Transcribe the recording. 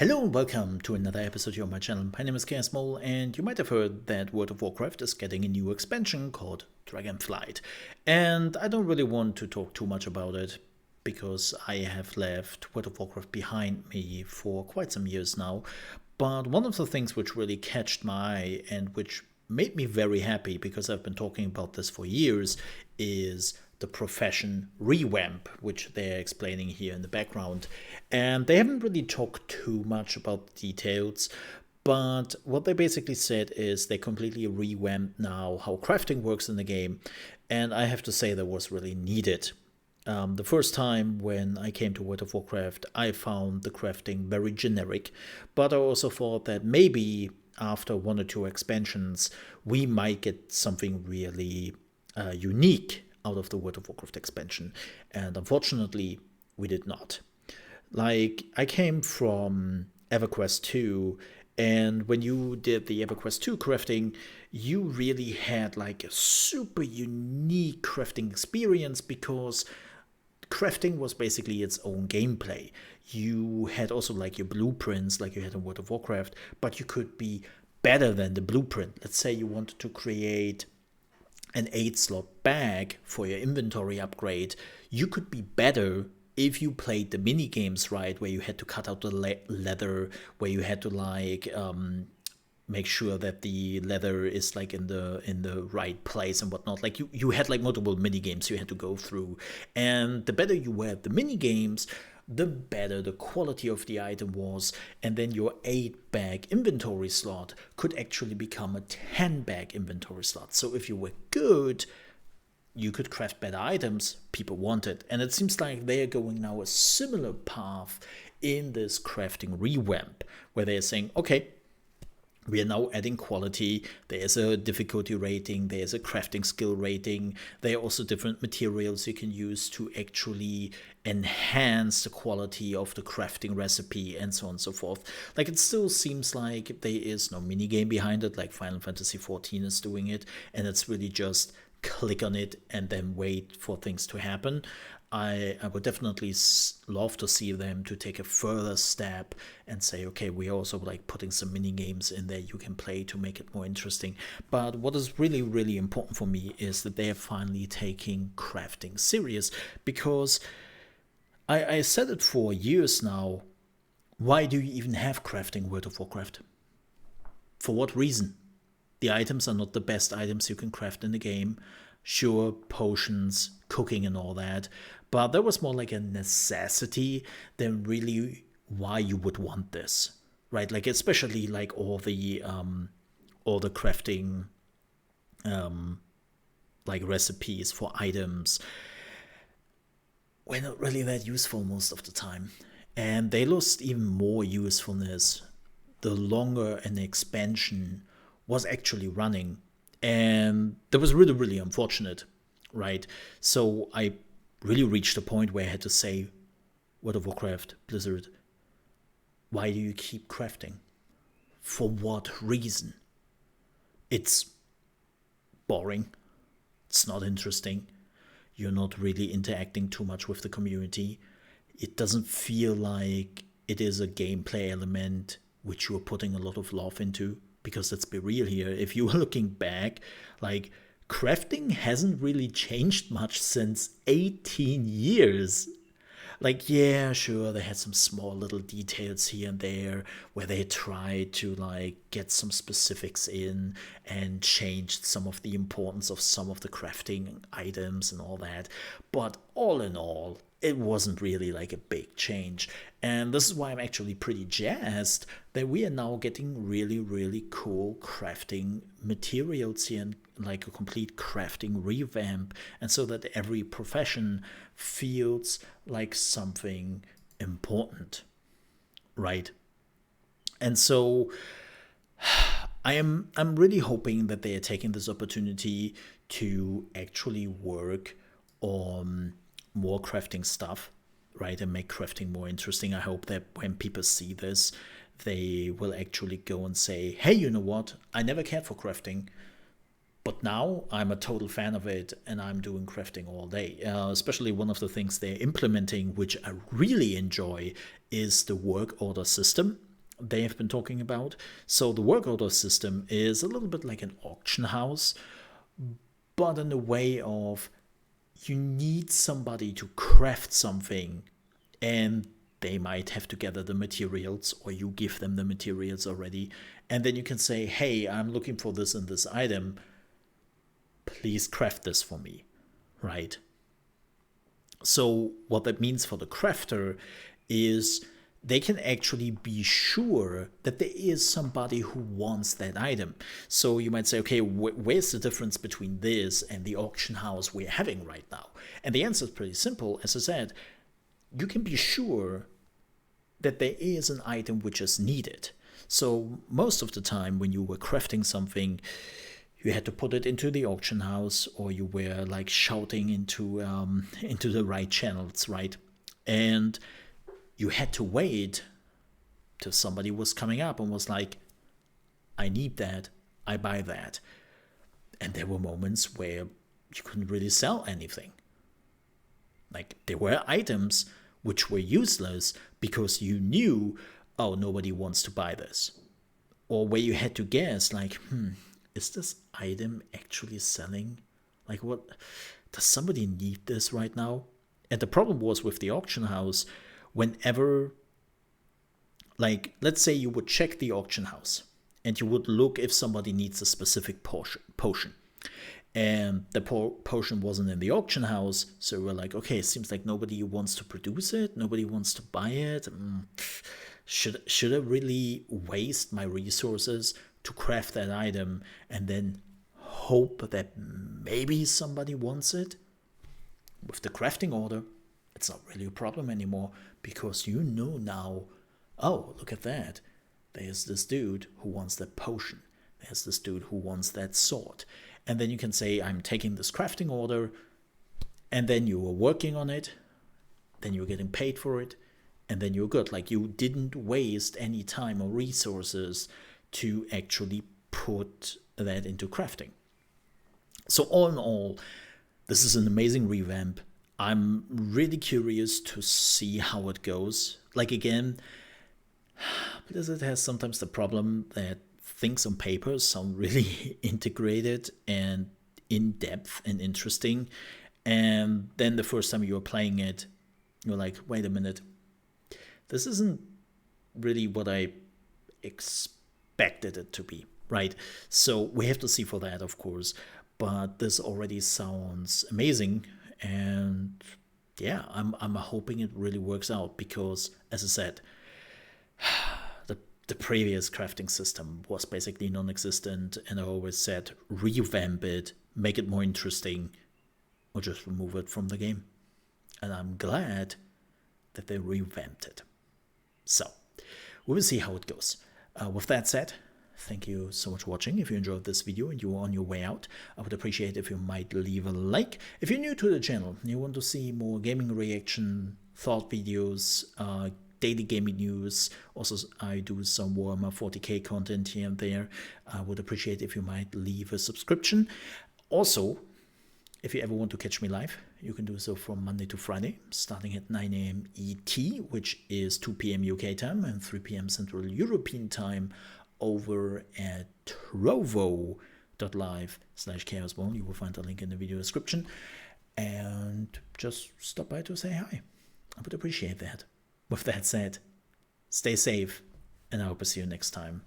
Hello and welcome to another episode here on my channel. My name is ChaosMole, and you might have heard that World of Warcraft is getting a new expansion called Dragonflight. And I don't really want to talk too much about it because I have left World of Warcraft behind me for quite some years now. But one of the things which really catched my eye and which made me very happy, because I've been talking about this for years, is the profession revamp, which they're explaining here in the background. And they haven't really talked too much about the details, but what they basically said is they completely revamped now how crafting works in the game. And I have to say that was really needed. The first time when I came to World of Warcraft, I found the crafting very generic, but I also thought that maybe after one or two expansions, we might get something really unique out of the World of Warcraft expansion. And unfortunately, we did not. Like, I came from EverQuest 2, and when you did the EverQuest 2 crafting, you really had like a super unique crafting experience because crafting was basically its own gameplay. You had also like your blueprints like you had in World of Warcraft, but you could be better than the blueprint. Let's say you wanted to create an 8-slot bag for your inventory upgrade. You could be better if you played the mini games right, where you had to cut out the leather, where you had to like make sure that the leather is like in the right place and whatnot. Like you had like multiple mini games you had to go through, and the better you were at the mini games, the better the quality of the item was, and then your 8-bag inventory slot could actually become a 10-bag inventory slot. So if you were good, you could craft better items people wanted. And it seems like they're going now a similar path in this crafting revamp, where they're saying, okay, we are now adding quality. There's a difficulty rating, there's a crafting skill rating, there are also different materials you can use to actually enhance the quality of the crafting recipe, and so on and so forth. Like, it still seems like there is no minigame behind it, like Final Fantasy XIV is doing it, and it's really just click on it and then wait for things to happen. I would definitely love to see them to take a further step and say, okay, we're also like putting some mini games in there you can play to make it more interesting. But what is really, really important for me is that they are finally taking crafting serious, because I said it for years now. Why do you even have crafting World of Warcraft? For what reason? The items are not the best items you can craft in the game. Sure, potions, cooking and all that, but that was more like a necessity than really why you would want this, right? Like, especially like all the crafting like recipes for items were not really that useful most of the time, and they lost even more usefulness the longer an expansion was actually running. And that was really, really unfortunate, right? So I really reached a point where I had to say, World of Warcraft, Blizzard, why do you keep crafting? For what reason? It's boring. It's not interesting. You're not really interacting too much with the community. It doesn't feel like it is a gameplay element which you're putting a lot of love into. Because let's be real here, if you are looking back, like, crafting hasn't really changed much since 18 years. Like, yeah, sure, they had some small little details here and there where they tried to like get some specifics in and changed some of the importance of some of the crafting items and all that. But all in all, it wasn't really like a big change. And this is why I'm actually pretty jazzed that we are now getting really, really cool crafting materials here, and like a complete crafting revamp, and so that every profession feels like something important, right? And so I'm really hoping that they are taking this opportunity to actually work on more crafting stuff, right, and make crafting more interesting. I hope that when people see this, they will actually go and say, hey, you know what, I never cared for crafting, but now I'm a total fan of it and I'm doing crafting all day. Especially one of the things they're implementing, which I really enjoy, is the Workorder System. they have been talking about. So the work order system is a little bit like an auction house, but in the way of you need somebody to craft something, and they might have to gather the materials, or you give them the materials already, and then you can say, hey, I'm looking for this and this item, please craft this for me, right? So what that means for the crafter is they can actually be sure that there is somebody who wants that item. So you might say, okay, where's the difference between this and the auction house we're having right now? And the answer is pretty simple. As I said, you can be sure that there is an item which is needed. So most of the time when you were crafting something, you had to put it into the auction house, or you were like shouting into the right channels, right? And you had to wait till somebody was coming up and was like, I need that, I buy that. And there were moments where you couldn't really sell anything. Like, there were items which were useless because you knew, oh, nobody wants to buy this. Or where you had to guess, like, is this item actually selling? Like, what? Does somebody need this right now? And the problem was with the auction house, whenever, like, let's say you would check the auction house and you would look if somebody needs a specific potion. And the potion wasn't in the auction house, so we're like, okay, it seems like nobody wants to produce it, nobody wants to buy it. Should I really waste my resources to craft that item and then hope that maybe somebody wants it? With the crafting order, it's not really a problem anymore, because you know now, oh, look at that. There's this dude who wants that potion. There's this dude who wants that sword. And then you can say, I'm taking this crafting order, and then you were working on it, then you're getting paid for it, and then you're good. Like, you didn't waste any time or resources to actually put that into crafting. So all in all, this is an amazing revamp. I'm really curious to see how it goes. Like, again, Blizzard has sometimes the problem that things on paper sound really integrated and in-depth and interesting. And then the first time you're playing it, you're like, wait a minute, this isn't really what I expected it to be, right? So we have to see for that, of course. But this already sounds amazing. And yeah, I'm hoping it really works out, because, as I said, the previous crafting system was basically non-existent, and I always said, revamp it, make it more interesting, or just remove it from the game. And I'm glad that they revamped it. So, we will see how it goes. With that said, thank you so much for watching. If you enjoyed this video and you are on your way out, I would appreciate if you might leave a like. If you're new to the channel and you want to see more gaming reaction, thought videos, daily gaming news, also I do some Warhammer 40k content here and there, I would appreciate if you might leave a subscription. Also, if you ever want to catch me live, you can do so from Monday to Friday, starting at 9 AM ET, which is 2 PM UK time and 3 PM Central European time, over at trovo.live/ChaosMole. You will find a link in the video description. And just stop by to say hi. I would appreciate that. With that said, stay safe, and I hope to see you next time.